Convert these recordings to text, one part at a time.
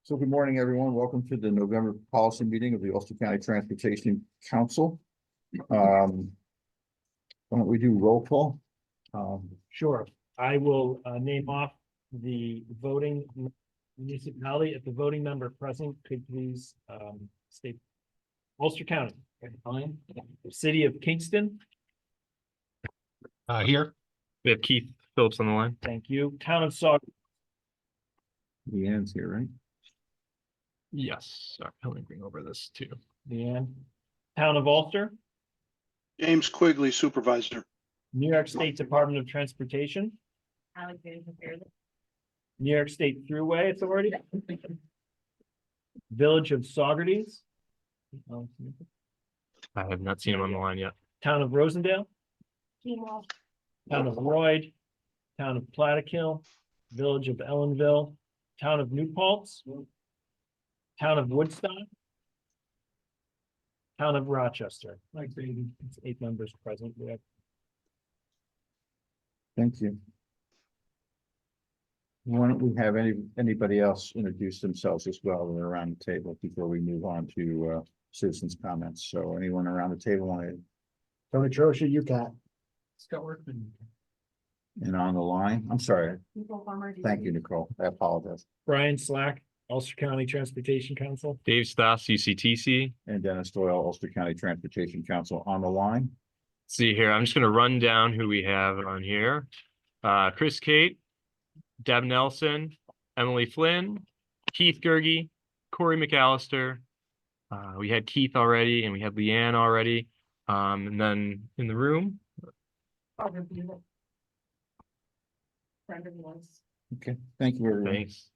So good morning, everyone. Welcome to the November policy meeting of the Ulster County Transportation Council. Why don't we do roll call? Sure, I will name off the voting municipality. If the voting member present could please state Ulster County. City of Kingston. Here. We have Keith Phillips on the line. Thank you. Town of Sauk. Leanne's here, right? Yes. Sorry, let me bring over this too. Leanne. Town of Ulster. James Quigley, Supervisor. New York State Department of Transportation. New York State Thruway Authority. Village of Saugerties. I have not seen him on the line yet. Town of Rosendale. Town of Royd. Town of Plattekill. Village of Ellenville. Town of New Paltz. Town of Woodstock. Town of Rochester. It's 8 members present. We have Thank you. Why don't we have anybody else introduce themselves as well around the table before we move on to citizens' comments? So anyone around the table want to? Tony Trocia, UCAT. Scott Workman. And on the line, I'm sorry. Thank you, Nicole. I apologize. Brian Slack, Ulster County Transportation Council. Dave Stoss, UCTC. And Dennis Doyle, Ulster County Transportation Council on the line. Let's see here. I'm just going to run down who we have on here. Chris Kate, Deb Nelson, Emily Flynn, Keith Gerge, Corey McAllister. We had Keith already, and we had Leanne already. And then in the room. Okay, thank you, everyone. Thanks.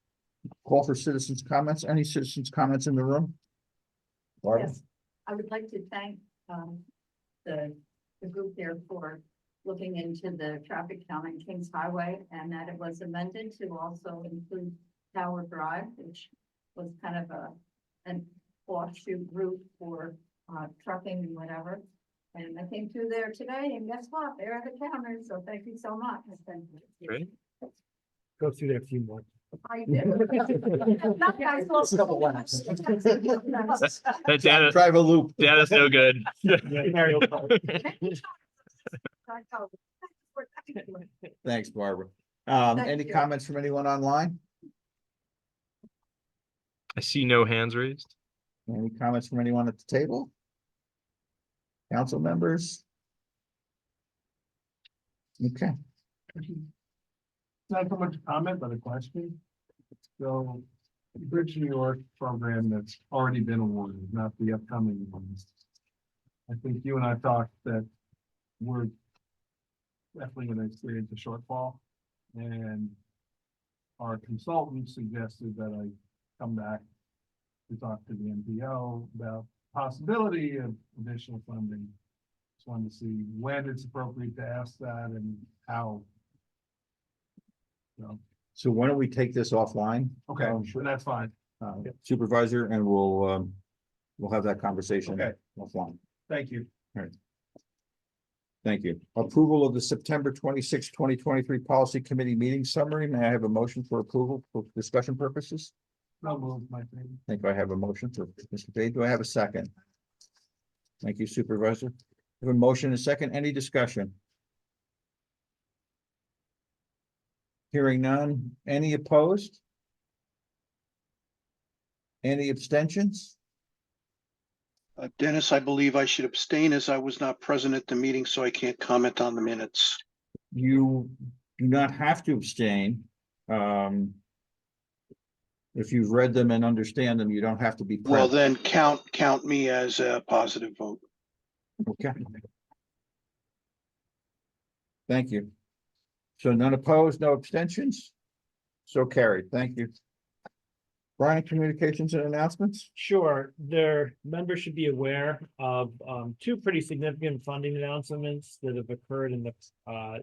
Call for citizens' comments. Any citizens' comments in the room? Barbara? Yes, I would like to thank the group there for looking into the traffic count on Kings Highway, and that it was amended to also include Tower Drive, which was kind of an offshoot route for trucking and whatever. And I came through there today, and guess what? There are the counters, so thank you so much. Great. Go through there a few more. I did. That guy's lost a couple laps. That data, Drive a loop. data's no good. Thanks, Barbara. Any you. comments from anyone online? I see no hands raised. Any comments from anyone at the table? Council members? Okay, Not so much a comment, but a question. So, the Bridge New York program that's already been awarded, not the upcoming ones. I think you and I talked that we're definitely going to experience a shortfall, and our consultant suggested that I come back to talk to the MPO about possibility of additional funding. Just wanted to see when it's appropriate to ask that and how. so why don't we take this offline? Okay, sure, that's fine. Supervisor, and we'll have that conversation Okay. offline. Thank you. Thank you. Approval of the September 26, 2023 Policy Committee meeting summary. May I have a motion for approval for discussion purposes? No move, my friend. I think I have a motion for Mr. Page. Do I have a second? Thank you, Supervisor. I have a motion and a second. Any discussion? Hearing none. Any opposed? Any abstentions? Dennis, I believe I should abstain as I was not present at the meeting, so I can't comment on the minutes. You do not have to abstain. If you've read them and understand them, you don't have to be Well, present. then count me as a positive vote. Okay. Thank you. So none opposed, no abstentions? So carried. Thank you. Brian, communications and announcements? Sure, their members should be aware of 2 pretty significant funding announcements that have occurred in the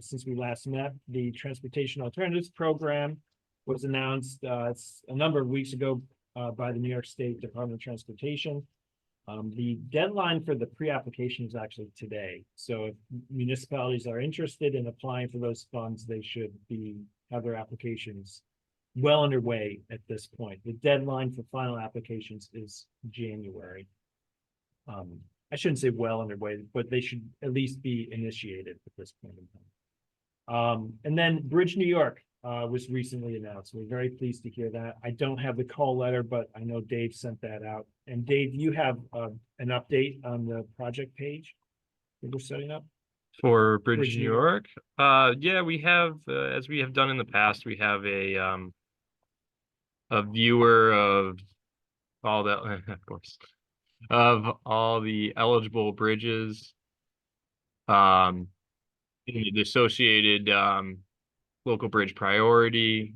since we last met. The Transportation Alternatives Program was announced a number of weeks ago by the New York State Department of Transportation. The deadline for the pre-application is actually today. So if municipalities are interested in applying for those funds, they should have their applications well underway at this point. The deadline for final applications is January. I shouldn't say well underway, but they should at least be initiated at this point in time. And then Bridge New York was recently announced. We're very pleased to hear that. I don't have the call letter, but I know Dave sent that out. And Dave, you have an update on the project page that we're setting up? For Bridge Bridge New New York, yeah, we have, as we have done in the past, we have a viewer of all that, of course, of all the eligible bridges. In the associated local bridge priority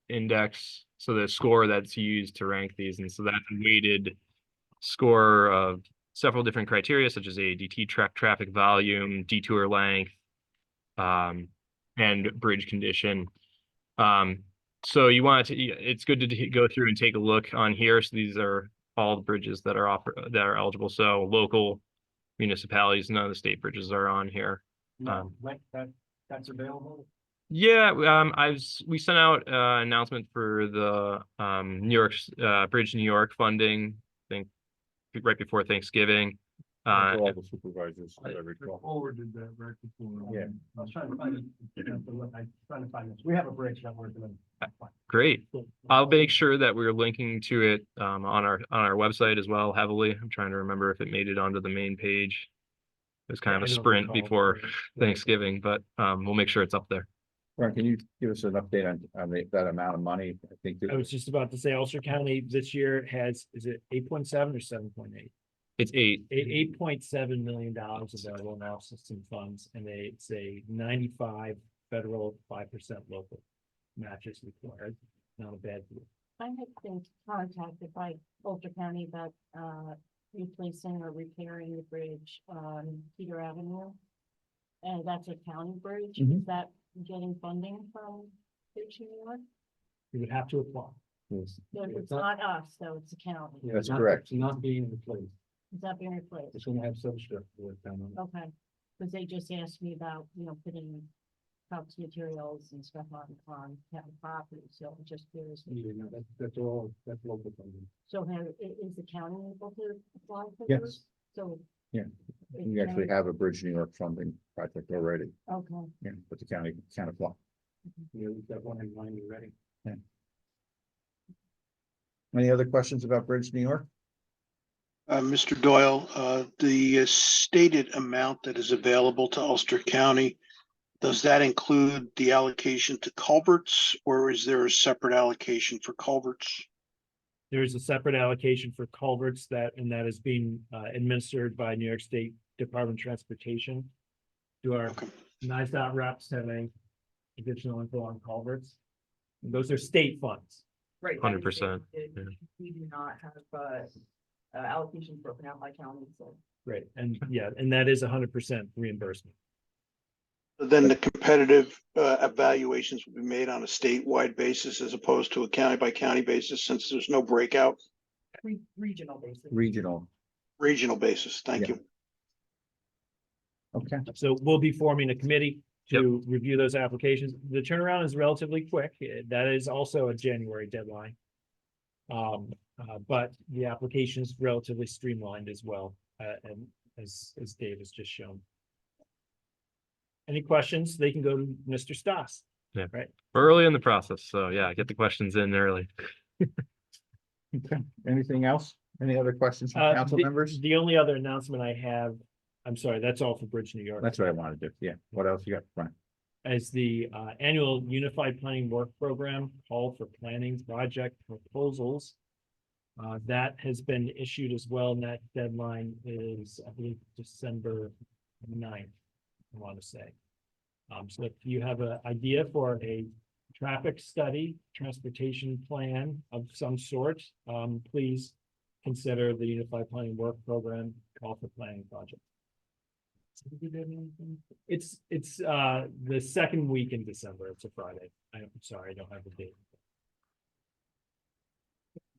index, so the score that's used to rank these, and so that's a weighted score of several different criteria such as ADT traffic volume, detour length, and bridge condition. So you want to, it's good to go through and take a look on here. So these are all the bridges that are eligible. So local municipalities, none of the state bridges are on here. That's available? Yeah, we sent out an announcement for the New York's Bridge New York funding, I think right before Thanksgiving. For all the supervisors, as I I recall. forwarded that right before. Yeah. I was trying to find it. I'm trying to find this. We have a bridge that we're gonna. Great. I'll make sure that we're linking to it on our website as well heavily. I'm trying to remember if it made it onto the main page. It was kind of I a don't sprint recall. before Thanksgiving, but we'll make sure it's up there. Ron, can you give us an update on that amount of money? I think I was just about to say Ulster County this year has, is it 8.7 or 7.8? It's 8. $8.7 million available now, system funds, and it's a 95 federal, 5% local matches required. Not a bad deal. I had been contacted by Ulster County about replacing or repairing the bridge on Peter Avenue. And that's a county bridge. Mhm. Is that getting funding from Bridge New York? You would have to apply. Yes. So it's not us, though, it's the county. That's correct. It's not being replaced. Is that being replaced? It's gonna have substructure work done on it. Okay, because they just asked me about, putting trucks, materials and stuff on town property, so it just curious. Yeah, no, that's all, that's local funding. So is the county able to apply for Yes. this? So. Yeah. if We actually county- have a Bridge New York funding project already. Okay. Yeah, but the county can't apply. Yeah, we've got one in mind already. Any other questions about Bridge New York? Mr. Doyle, the stated amount that is available to Ulster County, does that include the allocation to culverts, or is there a separate allocation for culverts? There is a separate allocation for culverts that is being administered by New York State Department of Transportation. Do our Okay. NISDOT reps have any additional info on culverts? Those are state funds. Right. 100%, We yeah. do not have allocations broken out by county, so. Right, and yeah, and that is 100% reimbursement. Then the competitive evaluations will be made on a statewide basis as opposed to a county by county basis, since there's no breakout. Regional basis. Regional, Regional basis. Thank Yeah. you. Okay, so we'll be forming a committee to review those applications. The turnaround is relatively quick. That is also a January deadline. But the application is relatively streamlined as well, and as Dave has just shown. Any questions? They can go to Mr. Stoss. Yeah. Right. We're early in the process, so yeah, get the questions in early. okay, anything else? Any other questions from council members? The only other announcement I have, I'm sorry, that's all for Bridge New York. That's what I wanted to do, yeah. What else you got, Brian? As the annual Unified Planning Work Program call for planning project proposals. That has been issued as well, and that deadline is, I believe, December 9th, I want to say. So if you have an idea for a traffic study, transportation plan of some sort, please consider the Unified Planning Work Program call for planning project. It's the second week in December. It's a Friday. I'm sorry, I don't have the date.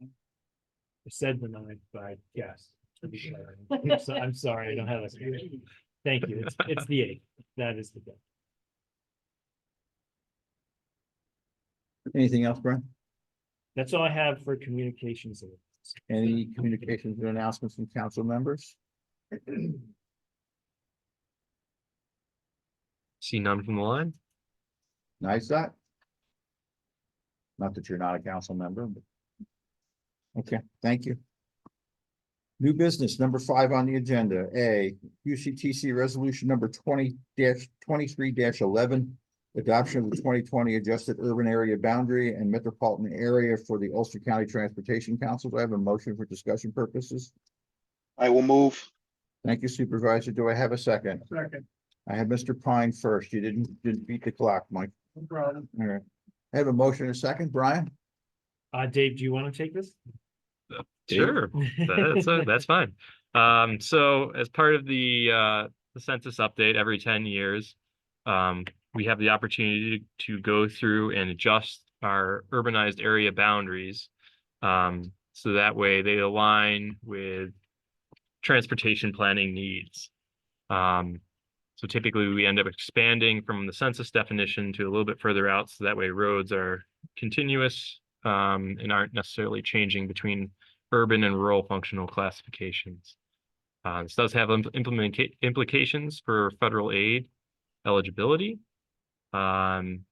I said the 9th, but I guess I'm sorry, I don't have it. Thank you. It's the 8th. That is the day. Anything else, Brian? That's all I have for communications. Any communications or announcements from council members? See none from the line? Nice that. Not that you're not a council member, but. Okay, thank you. New business, number 5 on the agenda, A, UCTC resolution number 20-23-11. Adoption of the 2020 adjusted urban area boundary and metropolitan area for the Ulster County Transportation Council. Do I have a motion for discussion purposes? I will move. Thank you, Supervisor. Do I have a second? Second. I have Mr. Pine first. You didn't beat the clock, Mike. No problem. All right. I have a motion and a second. Brian? Dave, do you want to take this? Sure, that's fine. So as part of the census update every 10 years, we have the opportunity to go through and adjust our urbanized area boundaries. So that way they align with transportation planning needs. So typically we end up expanding from the census definition to a little bit further out, so that way roads are continuous and aren't necessarily changing between urban and rural functional classifications. This does have implications for federal aid eligibility and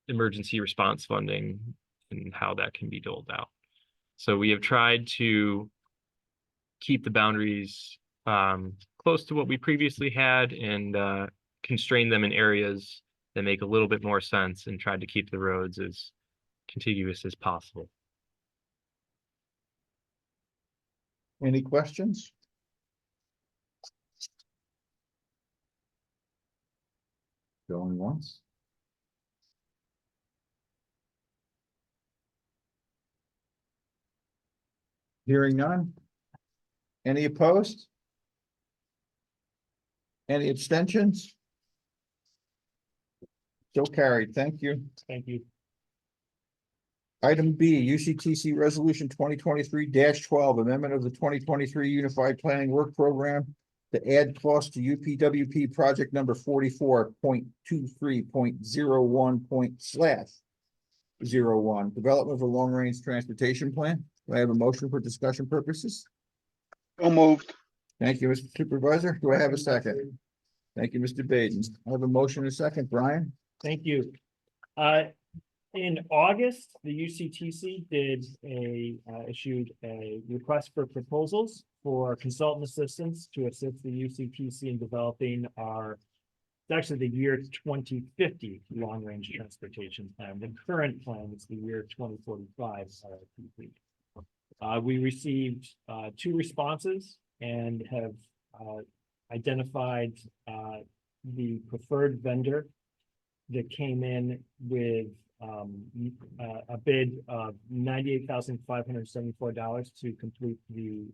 emergency response funding and how that can be doled out. So we have tried to keep the boundaries close to what we previously had and constrain them in areas that make a little bit more sense, and tried to keep the roads as contiguous as possible. Any questions? Going once. Hearing none. Any opposed? Any abstentions? So carried. Thank you. Thank you. Item B, UCTC Resolution 2023-12, amendment of the 2023 Unified Planning Work Program to add cost to UPWP project number 44.23.01./01, development of a long-range transportation plan. Do I have a motion for discussion purposes? So moved. Thank you, Mr. Supervisor. Do I have a second? Thank you, Mr. Baden. I have a motion and a second. Brian? Thank you. In August, the UCTC issued a request for proposals for consultant assistance to assist the UCTC in developing it's actually the year 2050 long-range transportation plan. The current plan is the year 2045. We received 2 responses and have identified the preferred vendor that came in with a bid of $98,574 to complete the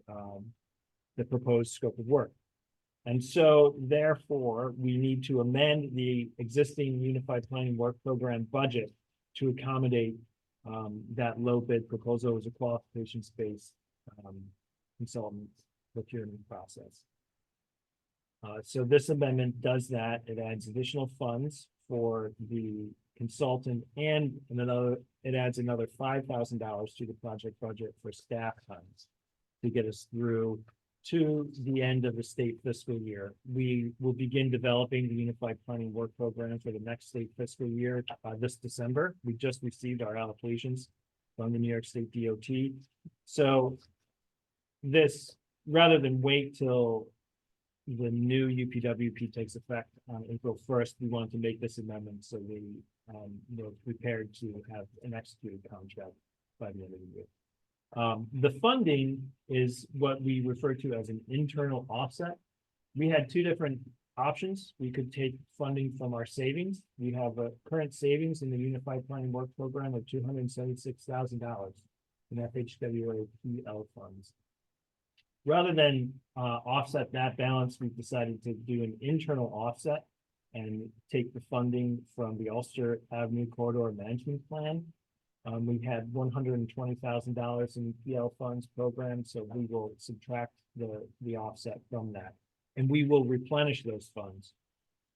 proposed scope of work. And so therefore, we need to amend the existing Unified Planning Work Program budget to accommodate that low bid proposal as a qualifications-based consultant procurement process. So this amendment does that. It adds additional funds for the consultant and it adds another $5,000 to the project budget for staff times to get us through to the end of the state fiscal year. We will begin developing the Unified Planning Work Program for the next state fiscal year this December. We just received our allocations from the New York State DOT. So this, rather than wait till the new UPWP takes effect on April 1st, we wanted to make this amendment so we're prepared to have an executed contract by the end of the year. The funding is what we refer to as an internal offset. We had 2 different options. We could take funding from our savings. We have a current savings in the Unified Planning Work Program of $276,000 in FHWA funds. Rather than offset that balance, we've decided to do an internal offset and take the funding from the Ulster Avenue Corridor Management Plan We had $120,000 in PL funds programmed, so we will subtract the offset from that. And we will replenish those funds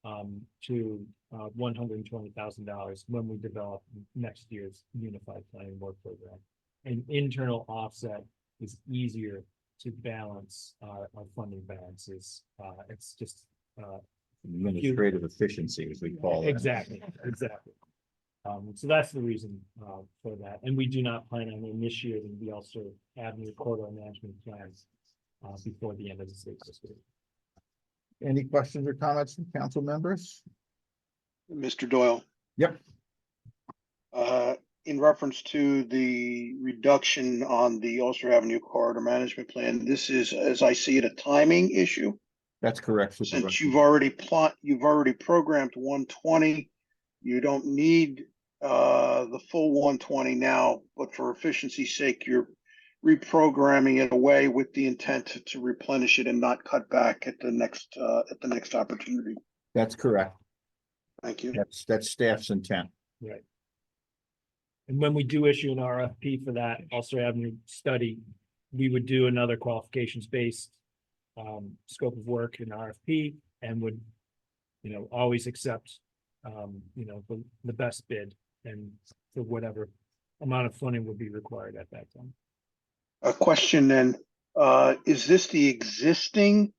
to $120,000 when we develop next year's Unified Planning Work Program. An internal offset is easier to balance our funding balances. It's just Administrative efficiency, as we call it. exactly. So that's the reason for that. And we do not plan on initiating the Ulster Avenue Corridor Management Plans before the end of the state fiscal year. Any questions or comments from council members? Mr. Doyle. Yep. In reference to the reduction on the Ulster Avenue Corridor Management Plan, this is, as I see it, a timing issue. That's correct. Since Supervisor. you've already programmed 120, you don't need the full 120 now, but for efficiency's sake, you're reprogramming it away with the intent to replenish it and not cut back at the next opportunity. That's correct. Thank you. That's staff's intent. Right. And when we do issue an RFP for that Ulster Avenue study, we would do another qualifications-based scope of work in RFP and would, always accept, the best bid and for whatever amount of funding would be required at that time. A question then, is this the existing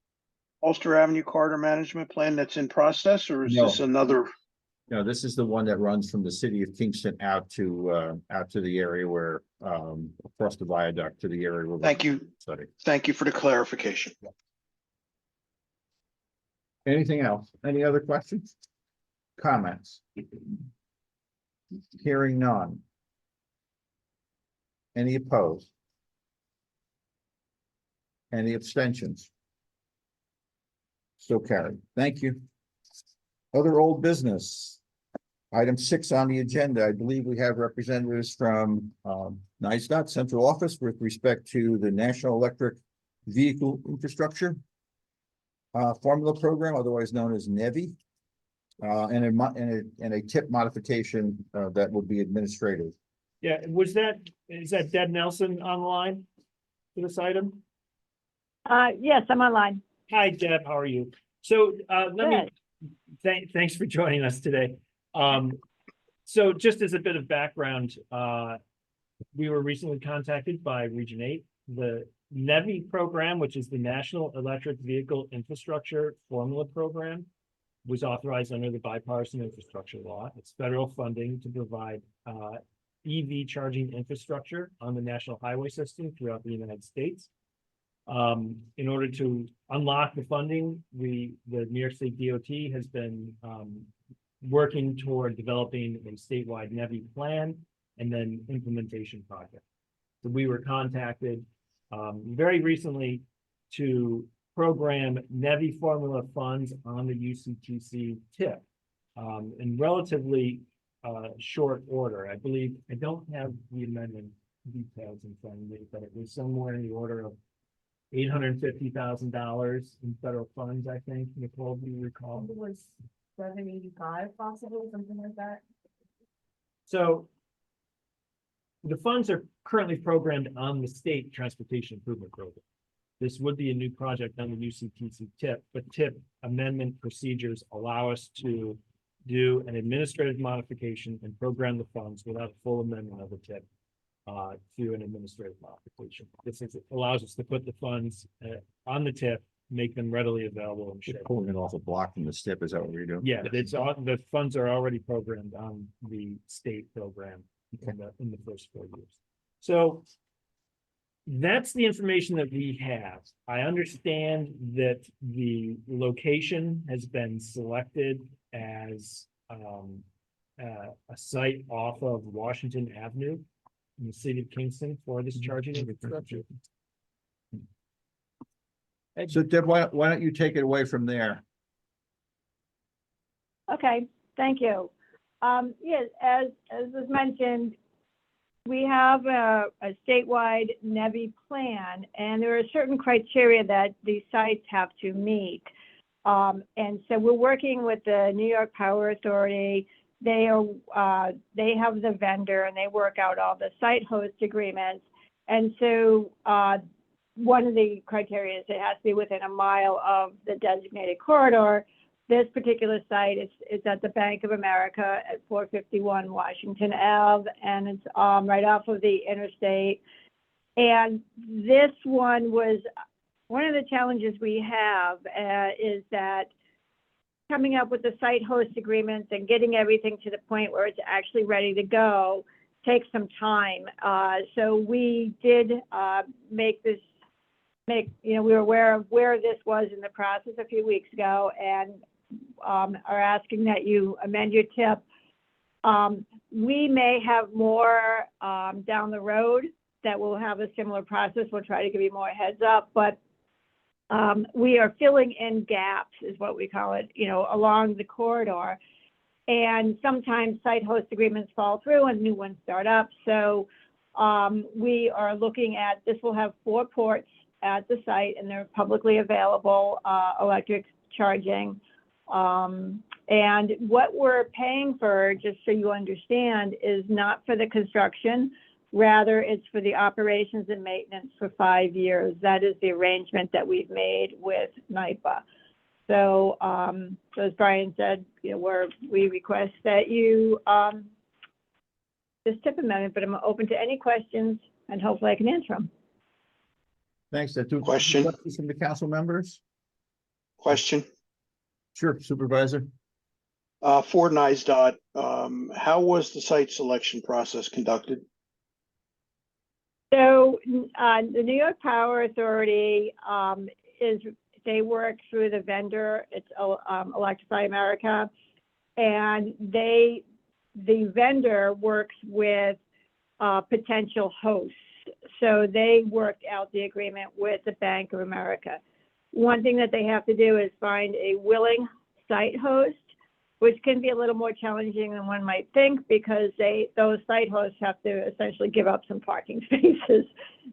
Ulster Avenue Corridor Management Plan that's in process, or is No. this another? No, this is the one that runs from the city of Kingston out to the area where, across the viaduct to the area. Where Thank you. Study. Thank you for the clarification. Anything else? Any other questions? Comments? Hearing none. Any opposed? Any abstentions? So carried. Thank you. Other old business. Item 6 on the agenda, I believe we have representatives from NISDOT Central Office with respect to the National Electric Vehicle Infrastructure Formula Program, otherwise known as NEVI, and a tip modification that will be administrative. Yeah, is that Deb Nelson online for this item? Yes, I'm online. Hi, Deb, how are you? So thanks for joining us today. So just as a bit of background, we were recently contacted by Region 8. The NEVI program, which is the National Electric Vehicle Infrastructure Formula Program, was authorized under the Bipartisan Infrastructure Law. It's federal funding to provide EV charging infrastructure on the national highway system throughout the United States. In order to unlock the funding, the New York State DOT has been working toward developing a statewide NEVI plan and then implementation project. So we were contacted very recently to program NEVI formula funds on the UCTC tip in relatively short order. I believe, I don't have the amendment details in front of me, but it was somewhere in the order of $850,000 in federal funds, I think. Nicole, do you recall? It was 785 possibly, something like that. So the funds are currently programmed on the state transportation improvement program. This would be a new project on the UCTC tip, but tip amendment procedures allow us to do an administrative modification and program the funds without a full amendment of the tip through an administrative modification. This allows us to put the funds on the tip, make them readily available and You're share. pulling it off a block from the STIP, is that what you're doing? Yeah, the funds are already programmed on the state program in the first 4 years. So that's the information that we have. I understand that the location has been selected as a site off of Washington Avenue in the city of Kingston for this charging infrastructure. So Deb, why don't you take it away from there? Okay, thank you. Yes, as was mentioned, we have a statewide NEVI plan, and there are certain criteria that these sites have to meet. And so we're working with the New York Power Authority, they have the vendor and they work out all the site host agreements. And so, one of the criteria is it has to be within a mile of the designated corridor. This particular site is at the Bank of America at 451 Washington Ave, and it's right off of the interstate. And this one was one of the challenges we have is that coming up with the site host agreements and getting everything to the point where it's actually ready to go takes some time. So we did we were aware of where this was in the process a few weeks ago, and are asking that you amend your tip. We may have more down the road that will have a similar process. We'll try to give you more heads up, but we are filling in gaps, is what we call it, along the corridor. And sometimes site host agreements fall through and new ones start up. So we are looking at, this will have 4 ports at the site, and they're publicly available, electric charging. And what we're paying for, just so you understand, is not for the construction. Rather, it's for the operations and maintenance for 5 years. That is the arrangement that we've made with NYPA. So, as Brian said, we request that you this tip amendment, but I'm open to any questions and hopefully I can answer them. Thanks. That two Question. questions from the council members. Question, Sure, Supervisor. for NISDOT, how was the site selection process conducted? So the New York Power Authority they work through the vendor. It's Electrify America, and the vendor works with potential hosts. So they worked out the agreement with the Bank of America. One thing that they have to do is find a willing site host, which can be a little more challenging than one might think, because those site hosts have to essentially give up some parking spaces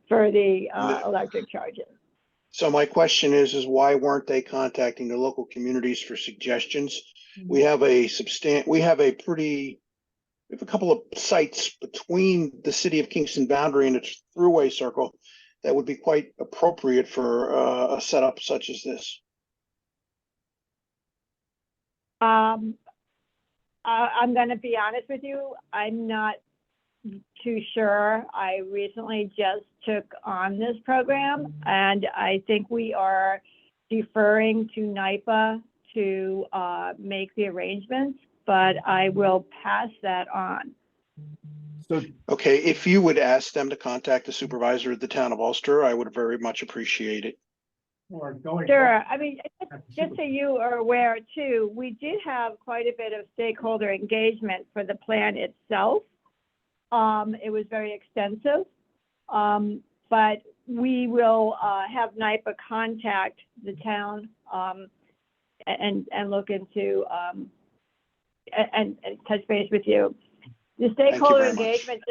for the electric charges. So my question is why weren't they contacting the local communities for suggestions? We have a couple of sites between the city of Kingston boundary and its thruway circle that would be quite appropriate for a setup such as this. I'm going to be honest with you. I'm not too sure. I recently just took on this program, and I think we are deferring to NYPA to make the arrangements, but I will pass that on. So, Okay, if you would ask them to contact the supervisor of the town of Ulster, I would very much appreciate it. Or going. Sure. I mean, just so you are aware too, we did have quite a bit of stakeholder engagement for the plan itself. It was very extensive, but we will have NYPA contact the town and look into and touch base with you. The stakeholder very much. engagement,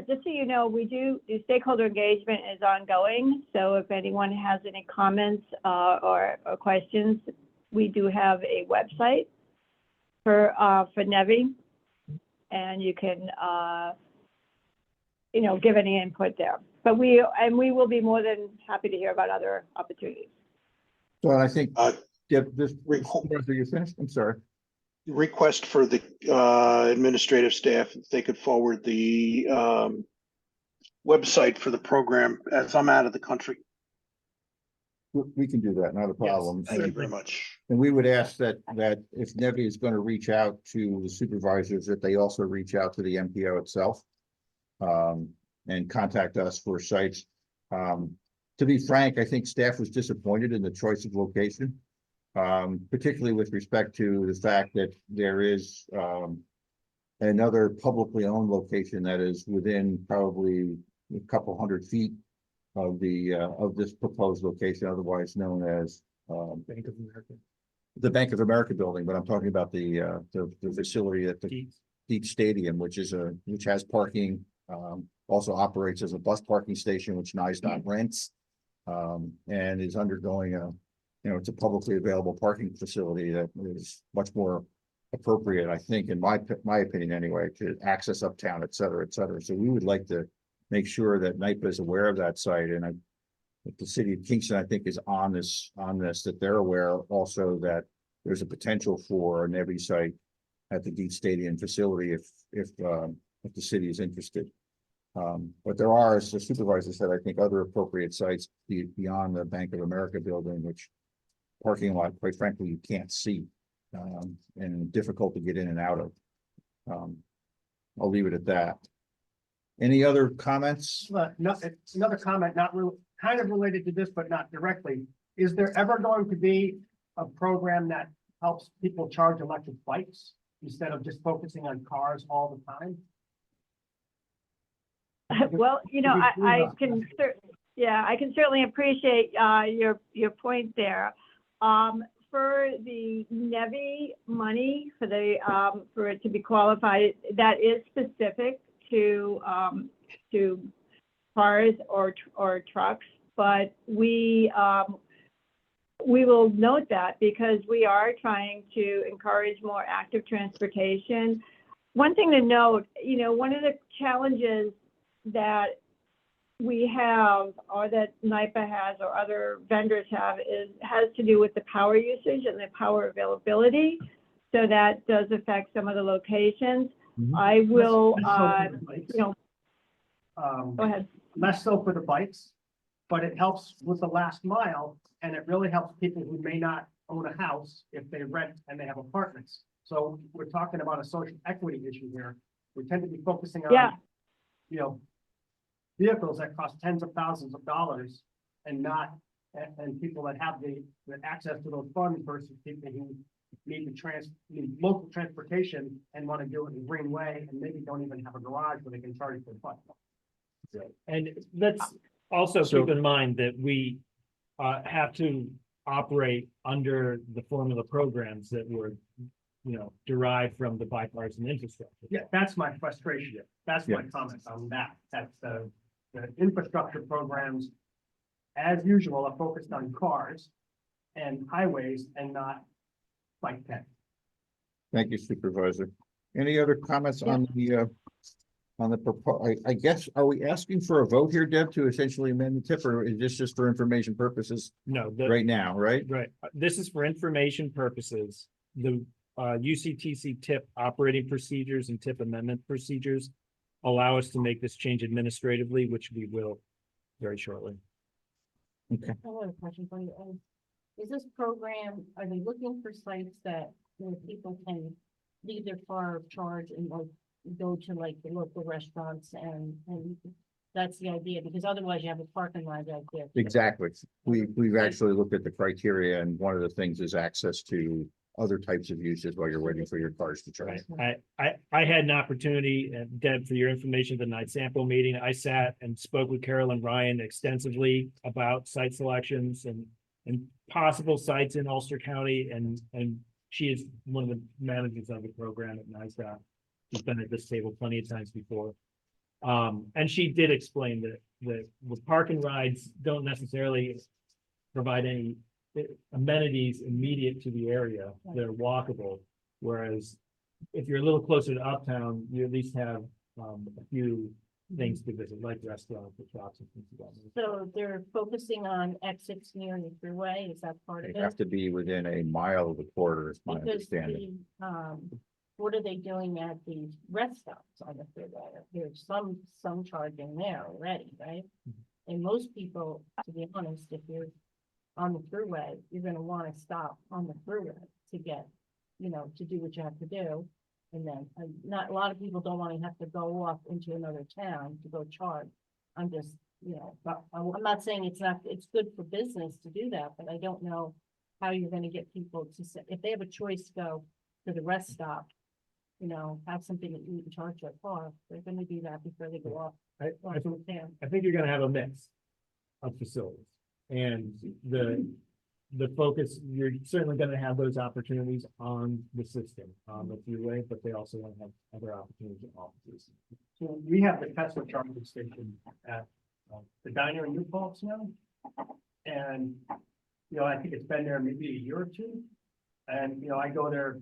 just so you know, the stakeholder engagement is ongoing. So if anyone has any comments or questions, we do have a website for NEVI, and you can give any input there. But we will be more than happy to hear about other opportunities. so I think, this, Requ- are you finished? I'm sorry. Request for the administrative staff, if they could forward the website for the program, as I'm out of the country. We can do that, not a problem. Thank you very much. And we would ask that if NEVI is going to reach out to the supervisors, that they also reach out to the MPO itself and contact us for sites. To be frank, I think staff was disappointed in the choice of location, particularly with respect to the fact that there is another publicly owned location that is within probably a couple 100 feet of this proposed location, otherwise known as Bank of America. the Bank of America building. But I'm talking about the facility at the Heat Stadium, which has parking, also operates as a bus parking station, which NISDOT rents, and is undergoing it's a publicly available parking facility that is much more appropriate, I think, in my opinion anyway, to access uptown, et cetera, et cetera. So we would like to make sure that NIPA is aware of that site, and that the city of Kingston, I think, is on this, that they're aware also that there's a potential for a NEVI site at the Deep Stadium facility if the city is interested. But there are, as the supervisor said, I think, other appropriate sites beyond the Bank of America building, which parking lot, quite frankly, you can't see, and difficult to get in and out of. I'll leave it at that. Any other comments? But no, it's another comment, not real, kind of related to this, but not directly. Is there ever going to be a program that helps people charge electric bikes instead of just focusing on cars all the time? Well, I can, I can certainly appreciate your point there. For the NEVI money, for it to be qualified, that is specific to cars or trucks, but we will note that because we are trying to encourage more active transportation. One thing to note, one of the challenges that we have, or that NIPA has, or other vendors have, has to do with the power usage and the power availability. So that does affect some of the locations. I will, go ahead. Less so for the bikes, but it helps with the last mile, and it really helps people who may not own a house if they rent and they have apartments. So we're talking about a social equity issue here. We tend to be focusing on, vehicles that cost tens of thousands of dollars and people that have the access to those funds versus people who need local transportation and want to do it in Green Way and maybe don't even have a garage where they can charge their bike. And let's also keep in mind that we have to operate under the formula programs that were, derived from the bipartisan infrastructure. Yeah, that's my frustration. That's my comment on that. That's the infrastructure programs, as usual, are focused on cars and highways and not bike paths. Thank you, Supervisor. Any other comments on the I guess, are we asking for a vote here, Deb, to essentially amend the tip, or is this just for information purposes No, right now, right? Right. This is for information purposes. The UCTC tip operating procedures and tip amendment procedures allow us to make this change administratively, which we will very shortly. I have a question for you. Is this program, are they looking for sites that people can leave their car charge and go to the local restaurants and that's the idea, because otherwise you have a parking lot out there. Exactly. We've actually looked at the criteria, and one of the things is access to other types of uses while you're waiting for your cars to charge. I had an opportunity, Deb, for your information, the night sample meeting, I sat and spoke with Carol and Ryan extensively about site selections and possible sites in Ulster County, and she is one of the managers of the program at NISDOT. She's been at this table plenty of times before. And she did explain that the parking rides don't necessarily provide any amenities immediate to the area. They're walkable. Whereas if you're a little closer to uptown, you at least have a few things to visit, like restaurants or shops and things like that. So they're focusing on exits near the freeway, is that part of They it? have to be within a mile of the corridor, is my Because understanding. what are they doing at the rest stops on the freeway? There's some charging there already, right? And most people, to be honest, if you're on the freeway, you're gonna wanna stop on the freeway to get, to do what you have to do. And then, not, a lot of people don't wanna have to go off into another town to go charge. I'm just, I'm not saying it's good for business to do that, but I don't know how you're gonna get people to say, if they have a choice to go to the rest stop, have something that you can charge their car, they're gonna do that before they go off. I think you're gonna have a mix of facilities. And the focus, you're certainly gonna have those opportunities on the system, on the freeway, but they also want to have other opportunities off the system. So we have the Tesla charging station at the diner in New Paltz now. And, I think it's been there maybe a year or two. And, I go there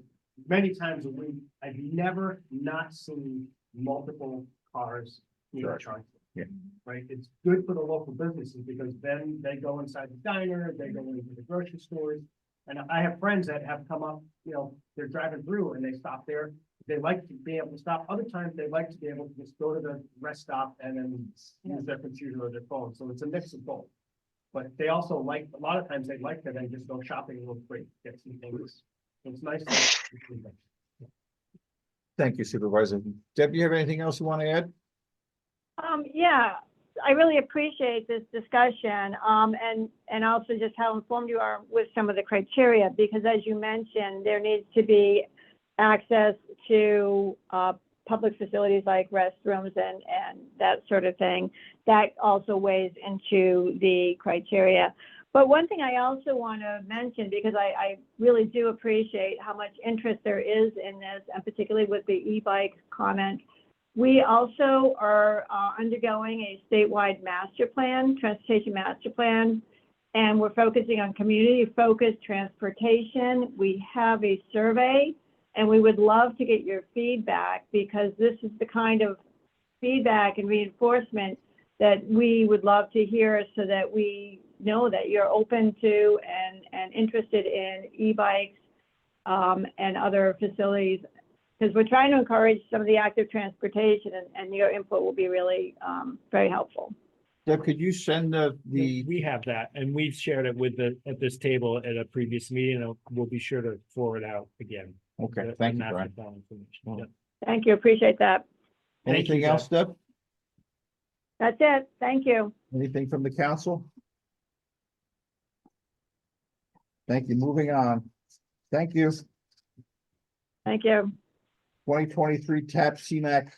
many times a week, I've never not seen multiple cars being Sure. charged. Yeah. Right, it's good for the local businesses because then they go inside the diner, they go into the grocery stores. And I have friends that have come up, you know, they're driving through and they stop there. They like to be able to stop. Other times they like to be able to just go to the rest stop and then use their computer or their phone. So it's a mix of both. But they also like, a lot of times they like to then just go shopping real quick, get some things. So it's nice. Thank you, Supervisor. Deb, you have anything else you want to add? Yeah, I really appreciate this discussion, and also just how informed you are with some of the criteria, because as you mentioned, there needs to be access to, public facilities like restrooms and that sort of thing. That also weighs into the criteria. But one thing I also want to mention, because I really do appreciate how much interest there is in this, and particularly with the e-bike comment, we also are undergoing a statewide master plan, transportation master plan, and we're focusing on community-focused transportation. We have a survey, and we would love to get your feedback, because this is the kind of feedback and reinforcement that we would love to hear, so that we know that you're open to and interested in e-bikes and other facilities, because we're trying to encourage some of the active transportation, and your input will be really very helpful. Deb, could you send the We have that, and we've shared it with at this table at a previous meeting, and we'll be sure to forward out again. okay, the thank you, master Brian. plan information. Oh. Yeah. Thank you, appreciate that. Thank you, Anything else, Deb? That's it, thank you. Anything from the council? Thank you. Moving on. Thank you. Thank you. 2023 TAP CMAQ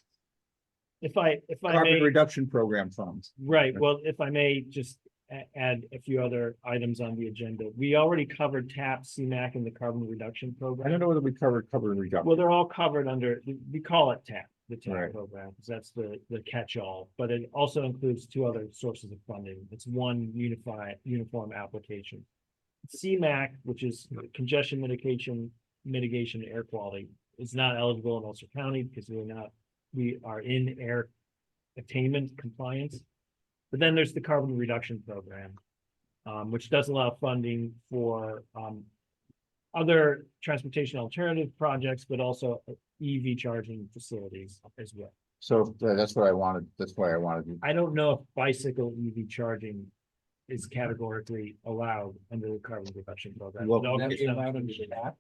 If I Carbon may, Reduction Program funds. right, well, if I may just add a few other items on the agenda. We already covered TAP, CMAQ, and the carbon reduction I program. don't know whether we covered carbon reduction. Well, they're all covered under, we call it TAP, the Right. TAP program, because that's the catch-all, but it also includes two other sources of funding. It's one uniform application. CMAQ, which is congestion mitigation and air quality, is not eligible in Ulster County because we are in air attainment compliance. But then there's the carbon reduction program, which does allow funding for other transportation alternative projects, but also EV charging facilities as well. So that's what I wanted. That's why I wanted to. I don't know if bicycle EV charging is categorically allowed under the carbon reduction program. Well, It all that comes be down allowed to- under TAP?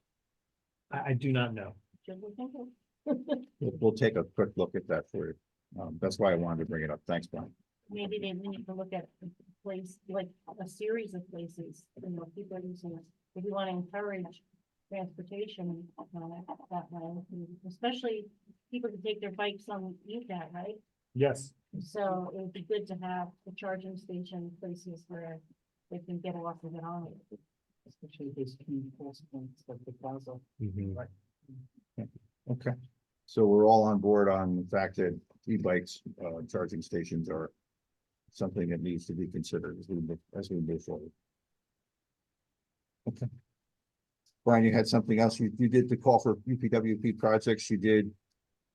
I do not know. Should we think of? We'll take a quick look at that for you. That's why I wanted to bring it up. Thanks, Brian. Maybe we need to look at a place, like a series of places, you know, people are using this. If we want to encourage transportation that way, especially people who take their bikes on UCAT, right? Yes. So it would be good to have the charging station places where they can get off and get on. Especially these key points like the plaza. Right. Okay, so we're all on board on the fact that e-bikes, charging stations are something that needs to be considered as we move forward. Okay. Brian, you had something else. You did the call for UPWP projects. You did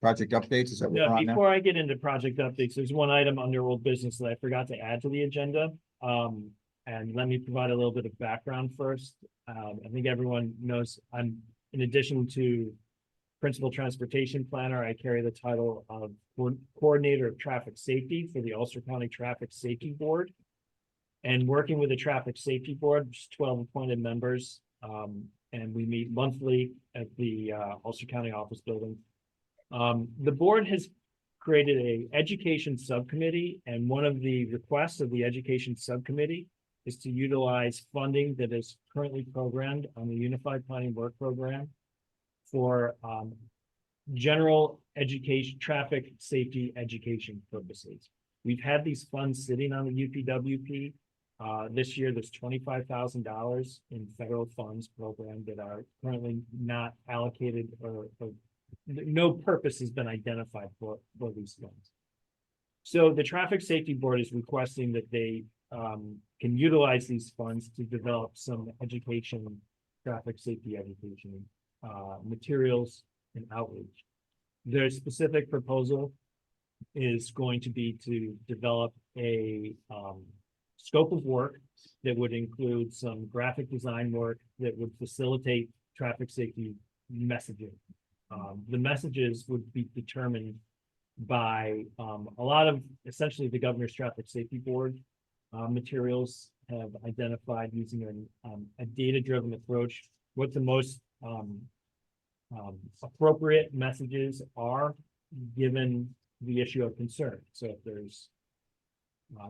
project updates. Is that what we're Yeah, on now? before I get into project updates, there's one item under old business that I forgot to add to the agenda. And let me provide a little bit of background first. I think everyone knows I'm, in addition to Principal Transportation Planner, I carry the title of Coordinator of Traffic Safety for the Ulster County Traffic Safety Board. And working with the Traffic Safety Board, which is 12 appointed members, and we meet monthly at the Ulster County Office Building. The board has created an education subcommittee, and one of the requests of the education subcommittee is to utilize funding that is currently programmed on the Unified Planning Work Program for general education, traffic safety education purposes. We've had these funds sitting on the UPWP. This year, there's $25,000 in federal funds program that are currently not allocated or no purpose has been identified for these funds. So the Traffic Safety Board is requesting that they can utilize these funds to develop some education, traffic safety education. materials and outreach. Their specific proposal is going to be to develop a scope of work that would include some graphic design work that would facilitate traffic safety messaging. The messages would be determined by a lot of essentially the governor's traffic safety board materials have identified using a data-driven approach what the most appropriate messages are given the issue of concern. So if there's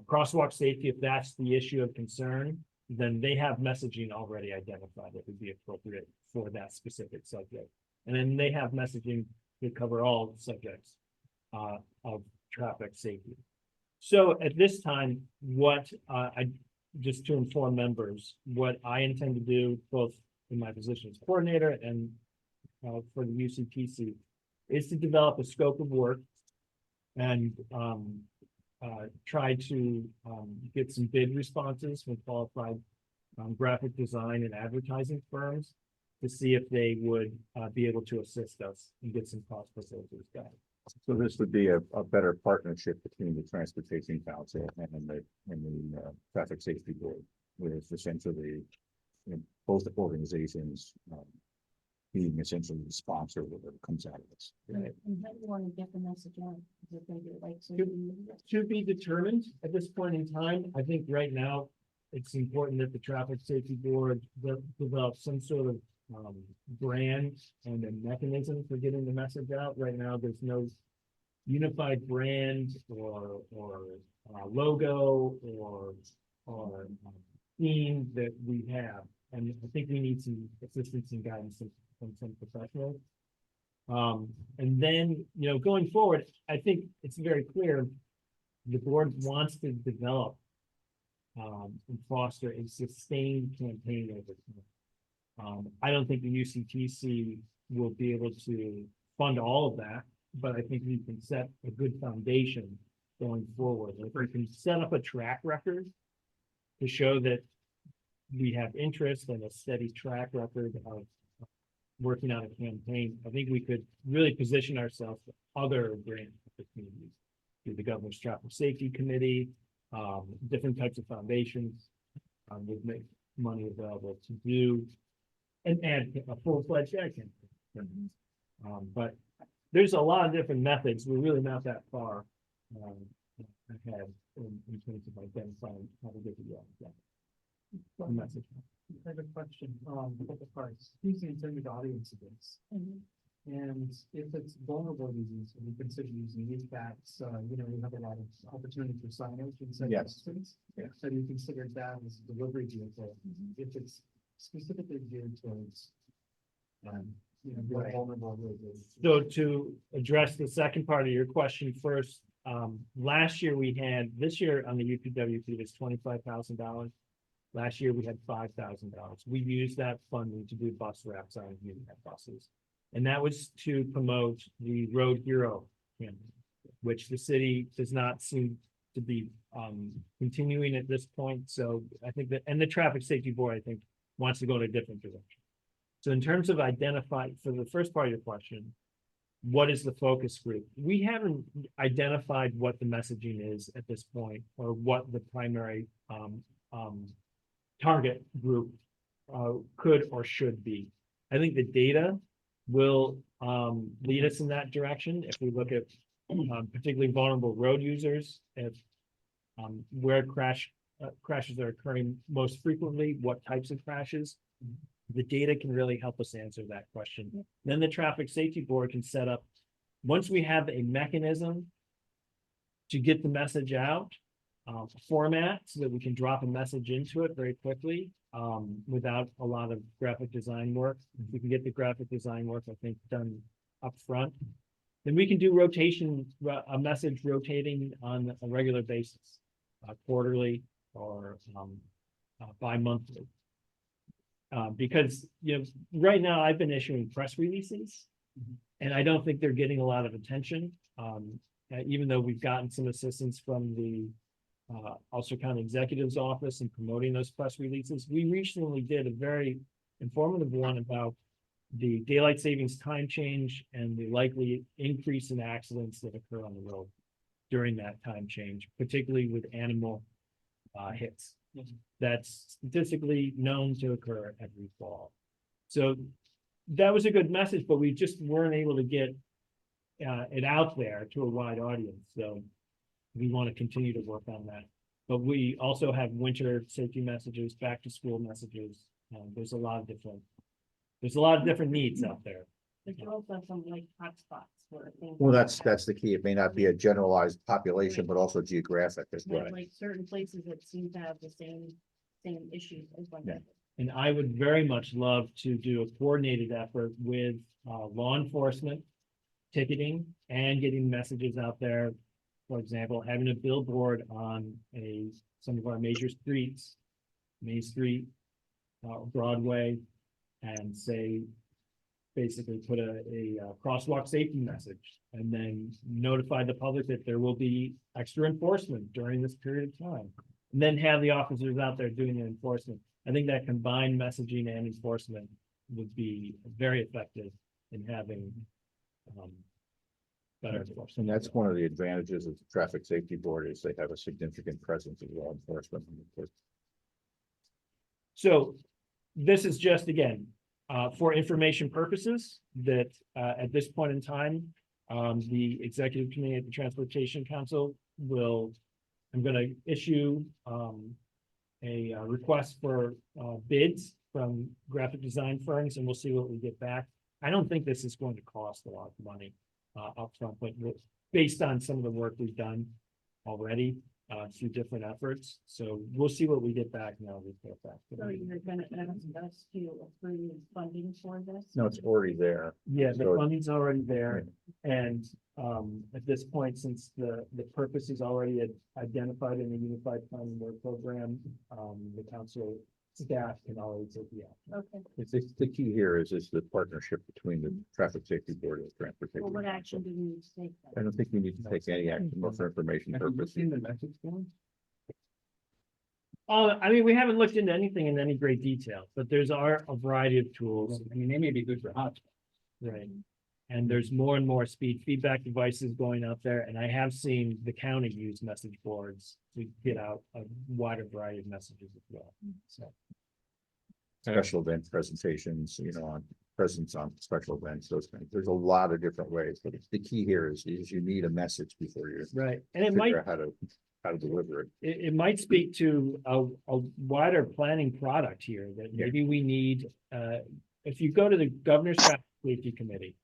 crosswalk safety, if that's the issue of concern, then they have messaging already identified that would be appropriate for that specific subject. And then they have messaging to cover all subjects of traffic safety. So at this time, what just to inform members, what I intend to do, both in my position as coordinator and for the UCTC, is to develop a scope of work and try to get some bid responses from qualified graphic design and advertising firms to see if they would be able to assist us and get some cost proposals done. So this would be a better partnership between the Transportation Council and the Traffic Safety Board, where it's essentially, you know, both organizations being essentially the sponsor of whatever comes out of this. Right. And how do you want to get the message out? Is it going to be like? To be determined at this point in time. I think right now it's important that the Traffic Safety Board develop some sort of brand and a mechanism for getting the message out. Right now, there's no unified brand or logo or theme that we have, and I think we need some assistance and guidance from some professionals. And then, you know, going forward, I think it's very clear the board wants to develop and foster a sustained campaign over time. I don't think the UCTC will be able to fund all of that, but I think we can set a good foundation going forward. If we can set up a track record to show that we have interest and a steady track record of working on a campaign, I think we could really position ourselves for other grant opportunities through the Governor's Traffic Safety Committee, different types of foundations would make money available to do and add a full-fledged ad campaign. But there's a lot of different methods. We're really not that far ahead in terms of identifying how to get the message. I have a question, about the price. Who's the intended audience of this? And if it's vulnerable users, we consider using these backs, you know, we have a lot of opportunity for signage and such. Yes. Yeah. So you consider that as a delivery vehicle, if it's specifically geared towards, you know, more vulnerable users. So to address the second part of your question first, last year we had, this year on the UPWP was $25,000. Last year we had $5,000. We used that funding to do bus wraps on Unit buses. And that was to promote the Road Hero campaign, which the city does not seem to be continuing at this point. So I think that, and the Traffic Safety Board, I think, wants to go in a different direction. So in terms of identifying, for the first part of your question, what is the focus group? We haven't identified what the messaging is at this point, or what the primary target group could or should be. I think the data will lead us in that direction. If we look at particularly vulnerable road users, if where crashes are occurring most frequently, what types of crashes, the data can really help us answer that question. Then the Traffic Safety Board can set up, once we have a mechanism to get the message out, format so that we can drop a message into it very quickly without a lot of graphic design work. If we can get the graphic design work, I think, done up front, then we can do rotation, a message rotating on a regular basis, quarterly or bi-monthly. Because, you know, right now I've been issuing press releases and I don't think they're getting a lot of attention. Even though we've gotten some assistance from the Ulster County Executive's Office in promoting those press releases. We recently did a very informative one about the daylight savings time change and the likely increase in accidents that occur on the road during that time change, particularly with animal hits. That's statistically known to occur every fall. So that was a good message, but we just weren't able to get it out there to a wide audience. So we want to continue to work on that. But we also have winter safety messages, back to school messages. There's a lot of different needs out there. But you also have some like hotspots where things. Well, that's the key. It may not be a generalized population, but also geographic as Yeah, well. like certain places that seem to have the same issues as one. Yeah. And I would very much love to do a coordinated effort with law enforcement, ticketing, and getting messages out there. For example, having a billboard on some of our major streets, Main Street, Broadway, and say, basically put a crosswalk safety message, and then notify the public that there will be extra enforcement during this period of time. And then have the officers out there doing the enforcement. I think that combined messaging and enforcement would be very effective in having better enforcement. And that's one of the advantages of the traffic safety board is they have a significant presence of law enforcement. So this is just, again, for information purposes, that at this point in time, the executive committee at the Transportation Council I'm going to issue a request for bids from graphic design firms, and we'll see what we get back. I don't think this is going to cost a lot of money upfront, but based on some of the work we've done already through different efforts. So we'll see what we get back now. So you're gonna ask us to approve funding for this? No, it's already there. Yeah, the So- funding's already there, and at this point, since the purpose is already identified in the Unified Planning Work Program, the council staff can already take the action. Okay, It's the key here is the partnership between the traffic safety board and the transportation. well, what Council. action do we need to take? I don't think we need to take any action, more for information purposes. the message form? I mean, we haven't looked into anything in any great detail, but there's a variety of tools. I mean, they may be good for hot. Right. And there's more and more speed feedback devices going out there, and I have seen the county use message boards to get out a wider variety of messages as well. So, Special event presentations, on presence on special events, those things. There's a lot of different ways, but the key here is you need a message before you right, and it might, figure out how to deliver it. it might speak to a wider planning product here that Yeah. maybe we need, if you go to the Governor's Traffic Safety Committee,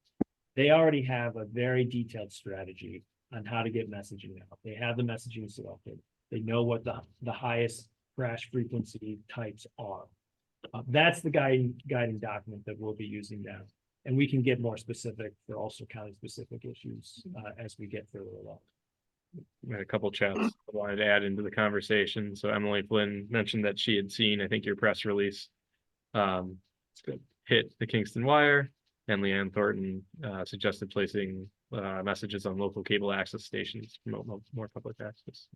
they already have a very detailed strategy on how to get messaging out. They have the messaging selected. They know what the highest crash frequency types are. That's the guiding document that we'll be using now. And we can get more specific for Ulster County specific issues as we get further along. We had a couple chats I wanted to add into the conversation. So Emily Flynn mentioned that she had seen, I think, your press release hit the Kingston Wire, and Leanne Thornton suggested placing messages on local cable access stations to promote more public access.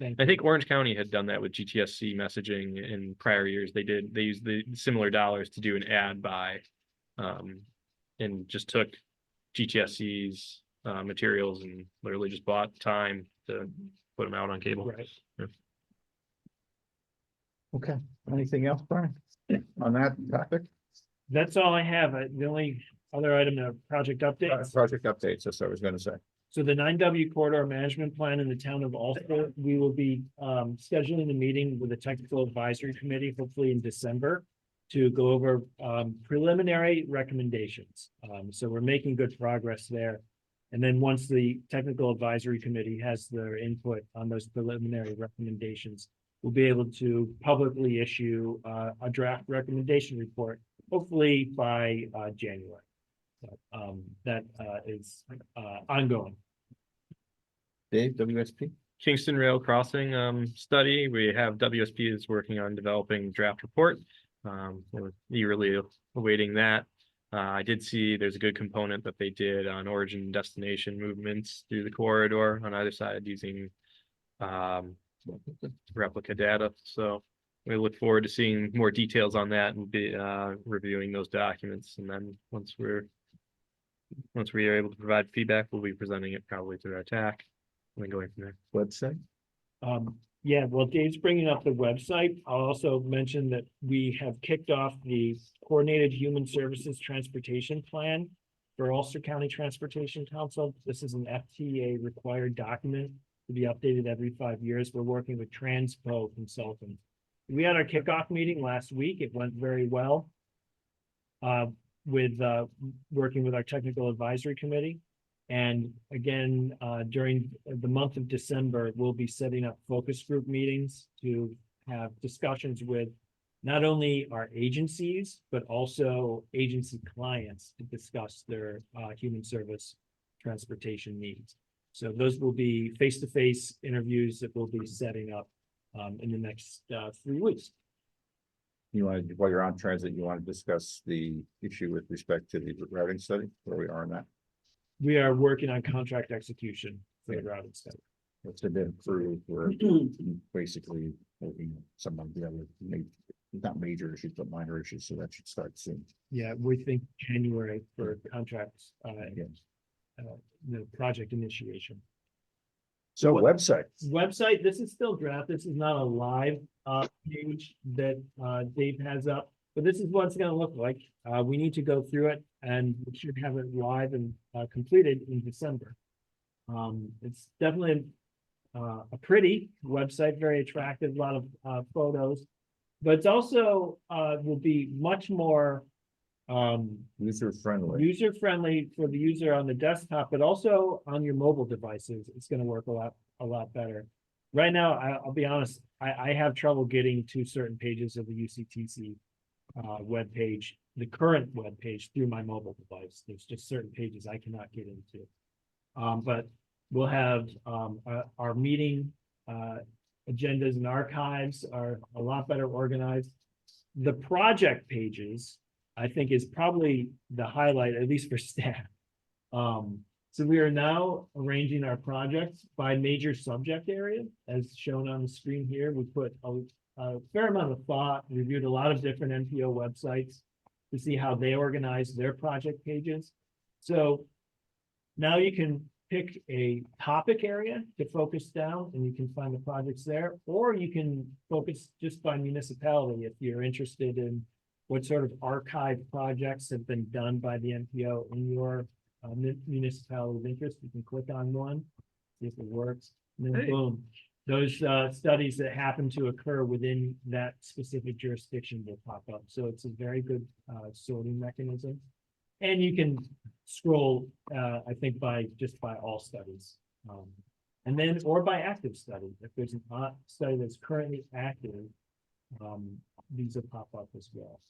Thank I think Orange County had done that with GTSC messaging in prior years. They used the similar dollars to do an ad buy, and just took GTSC's materials and literally just bought time to put them out on cable. Right. Okay, anything else, Brian, on that topic? That's all I have. The only other item are project updates. Project updates, that's what I was gonna say. So the 9W corridor management plan in the town of Ulster, we will be scheduling a meeting with the technical advisory committee, hopefully in December, to go over preliminary recommendations. So we're making good progress there. And then once the technical advisory committee has their input on those preliminary recommendations, we'll be able to publicly issue a draft recommendation report, hopefully by January. So, that is ongoing. Dave, WSP? Kingston Rail Crossing study. We have WSP is working on developing draft report. We're eagerly awaiting that. I did see there's a good component that they did on origin and destination movements through the corridor on either side using replica data. So we look forward to seeing more details on that and be reviewing those documents. And then once we are able to provide feedback, we'll be presenting it probably through our TAC and then going from there. Website? Yeah, well, Dave's bringing up the website. I'll also mention that we have kicked off the Coordinated Human Services Transportation Plan for Ulster County Transportation Council. This is an FTA required document to be updated every 5 years. We're working with Transpo Consultants. We had our kickoff meeting last week. It went very well. With working with our technical advisory committee. And again, during the month of December, we'll be setting up focus group meetings to have discussions with not only our agencies, but also agency clients to discuss their human service transportation needs. So those will be face-to-face interviews that we'll be setting up in the next 3 weeks. You want to, while you're on transit, you want to discuss the issue with respect to the routing study, where we are on that? We are working on contract execution for the routing study. It's been approved, we're basically working on some of the other, not major issues, but minor issues, so that should start soon. Yeah, we think January for contracts, Yes. the project initiation. So website, Website, this is still draft. This is not a live page that Dave has up, but this is what it's gonna look like. We need to go through it and we should have it live and completed in December. It's definitely a pretty website, very attractive, a lot of photos, but it's also will be much more user friendly. user-friendly for the user on the desktop, but also on your mobile devices. It's gonna work a lot better. Right now, I'll be honest, I have trouble getting to certain pages of the UCTC webpage, the current webpage through my mobile device. There's just certain pages I cannot get into. But we'll have our meeting agendas and archives are a lot better organized. The project pages, I think, is probably the highlight, at least for staff. So we are now arranging our projects by major subject area, as shown on the screen here. We put a fair amount of thought, reviewed a lot of different NPO websites to see how they organize their project pages. So now you can pick a topic area to focus down and you can find the projects there, or you can focus just by municipality if you're interested in what sort of archive projects have been done by the NPO in your municipality of interest. You can click on one, see if it works, and then boom. Those studies that happen to occur within that specific jurisdiction will pop up. So it's a very good sorting mechanism. And you can scroll, I think, by all studies. And then, or by active study. If there's a study that's currently active, these will pop up as well.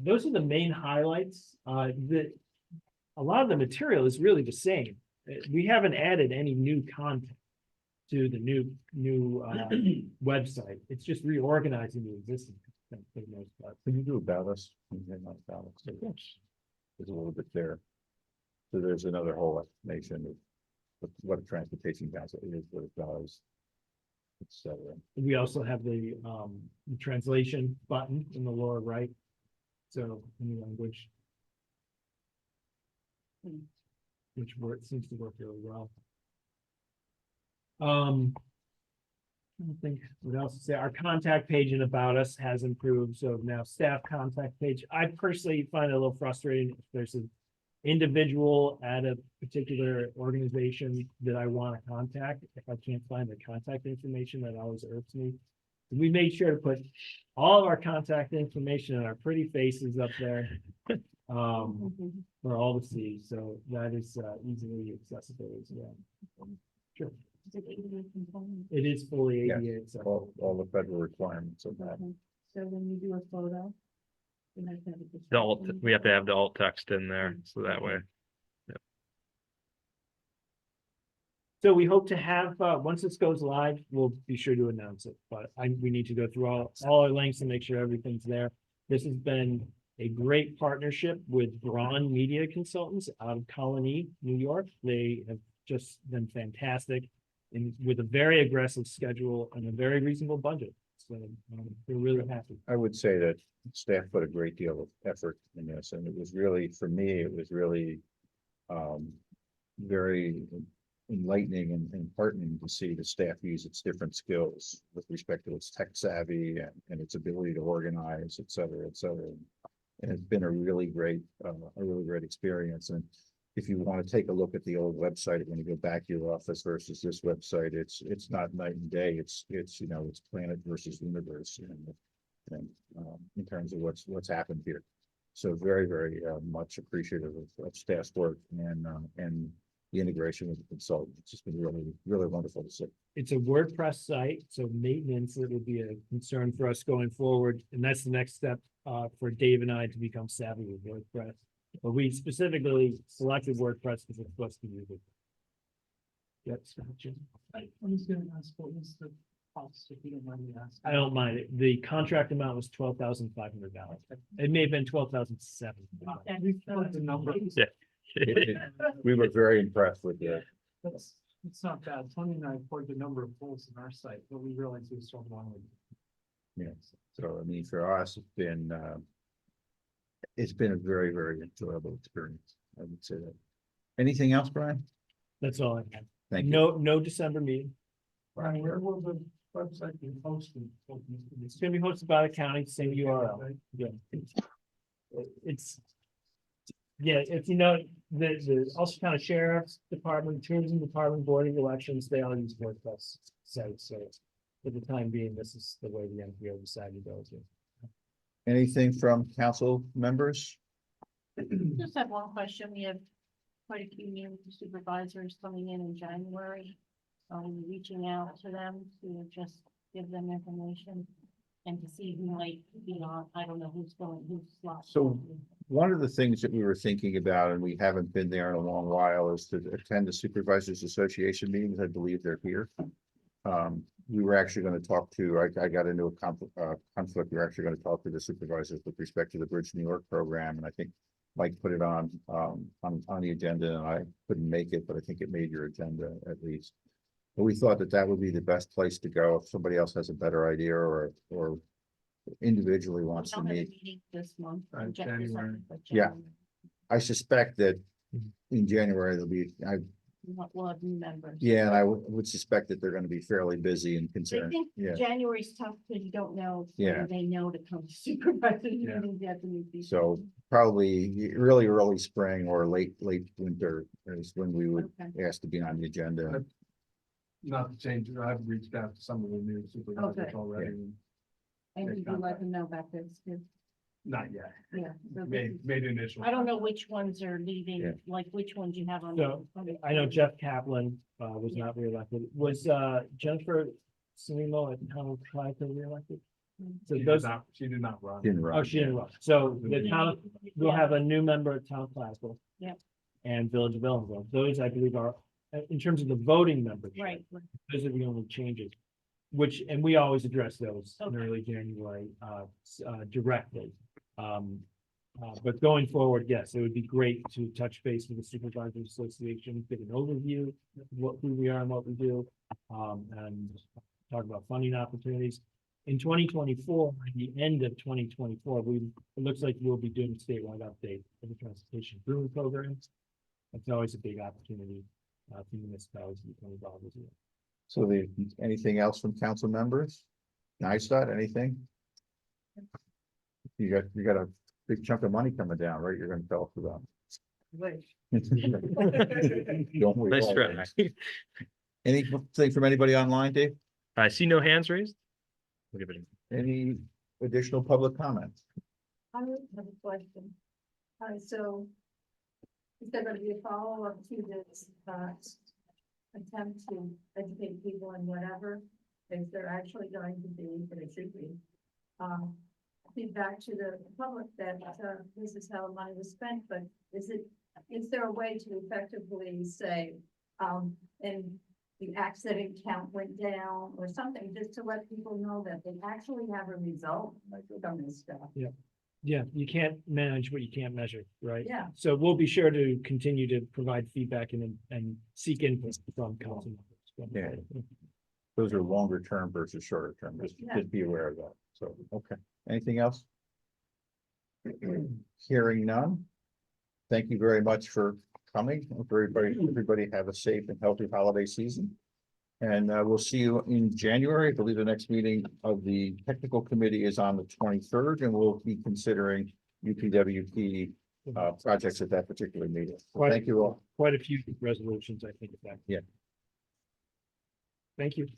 Those are the main highlights. A lot of the material is really the same. We haven't added any new content to the new website. It's just reorganizing the existing content for the most part. Can you do about us? About us? There's a little bit there. So there's another whole explanation of what a transportation council is, what it does, etc. We also have the translation button in the lower right. So any language, which seems to work really well. I don't think what else to say. Our contact page and about us has improved. So now staff contact page. I personally find it a little frustrating if there's an individual at a particular organization that I want to contact. If I can't find the contact information, that always irks me. We made sure to put all of our contact information and our pretty faces up there for all to see. So that is easily accessible as well. Sure. It is fully Yes. ADA accessible. All the federal requirements of that. So when you do a photo. you have to have a The alt, description. we have to have the alt text in there, so that way. So we hope to have, once this goes live, we'll be sure to announce it, but we need to go through all our links and make sure everything's there. This has been a great partnership with Braun Media Consultants out of Colony, New York. They have just been fantastic. with a very aggressive schedule and a very reasonable budget. So we're really happy. I would say that staff put a great deal of effort in this, and it was really, for me, it was really very enlightening and heartening to see the staff use its different skills with respect to its tech savvy and its ability to organize, et cetera, et cetera. And it's been a really great experience. And if you want to take a look at the old website, when you go back to your office versus this website, it's not night and day. It's it's planet versus universe, and in terms of what's happened here. So very, very much appreciative of staff's work and the integration with the consultant. It's just been really, really wonderful to see. It's a WordPress site, so maintenance, it would be a concern for us going forward, and that's the next step for Dave and I to become savvy with WordPress. But we specifically selected WordPress because it's supposed to use it. Yes, Jim? I was gonna ask, what was the cost, if you don't mind me asking? I don't mind it. The contract amount was $12,500. It may have been 12,700. We found the number. Yeah. We were very impressed with it. That's, it's not bad. Tony and I poured the number of holes in our site, but we realized we still wanted. Yes. So I mean, for us, it's been a very, very enjoyable experience. I would say that. Anything else, Brian? That's all I have. Thank you. No December meeting. Brian, where will the website be posted? It's gonna be hosted by the county, same URL. Yeah. It's, yeah, if you know, the Ulster County Sheriff's Department, Tourism Department, Board of Elections, they all use WordPress sites, so for the time being, this is the way the NPO decided to go to. Anything from council members? Just have one question. We have quite a few new supervisors coming in January. Reaching out to them to just give them information and to see who might be on. I don't know who's slot. So one of the things that we were thinking about, and we haven't been there in a long while, is to attend the Supervisors Association meetings. I believe they're here. We were actually going to talk to, I got into a conflict. We were actually going to talk to the supervisors with respect to the Bridge New York program, and I think Mike put it on the agenda, and I couldn't make it, but I think it made your agenda at least. But we thought that would be the best place to go if somebody else has a better idea or individually wants to Don't have a meet. meeting this month. January. Yeah. I suspect that in January there'll be, We'll have new members. yeah, and I would suspect that they're going to be fairly busy and I concerned. think Yeah. January's tough because you don't know Yeah. whether they know to come to supervisors Yeah. meetings yet to meet people. So probably really early spring or late winter is when we would Okay. ask to be on the agenda. Not to change it, I've reached out to some of the new supervisors Okay. already. And did you let them know about this too? Not yet. Yeah. so this Made is- initial. I don't know which ones are Yeah. leaving, like which ones you have on. So, I know Jeff Kaplan was not reelected. Was Jennifer Sinimo at Town Clyde reelected? So those, She did not run. Didn't run. oh, she didn't run. So the town, we'll have a new member of Town Clyde. Yep. And Village of Ellenville. Those, I believe, are, in terms of the voting membership. Right. Those are the only changes. Which, and we always address those in Okay. early January, directly. But going forward, yes, it would be great to touch base with the Supervisors Association, get an overview of who we are and what we do. And talk about funding opportunities. In 2024, at the end of 2024, it looks like we'll be doing a statewide update of the transportation improvement programs. That's always a big opportunity for municipalities to become involved with it. So anything else from council members? Nice, anything? You got a big chunk of money coming down, right? You're gonna tell us about. Don't we Nice all? try. Anything from anybody online, Dave? I see no hands raised. We'll give it a- Any additional public comments? I have a question. So is there going to be a follow-up to this, attempt to educate people in whatever? Is there actually going to be, and it should be, feedback to the public that, this is how money was spent, but is there a way to effectively say, and the accident count went down or something, just to let people know that they actually have a result from this stuff? Yeah, you can't manage what you can't measure, right? Yeah. So we'll be sure to continue to provide feedback and seek input from council members. Yeah. Those are longer term versus shorter term, just be aware of that, so, okay, anything else? Hearing none. Thank you very much for coming, everybody have a safe and healthy holiday season. And we'll see you in January. I believe the next meeting of the technical committee is on the 23rd, and we'll be considering UPWP projects at that particular meeting. So thank you all. Quite a few resolutions, I think, in fact. Yeah. Thank you.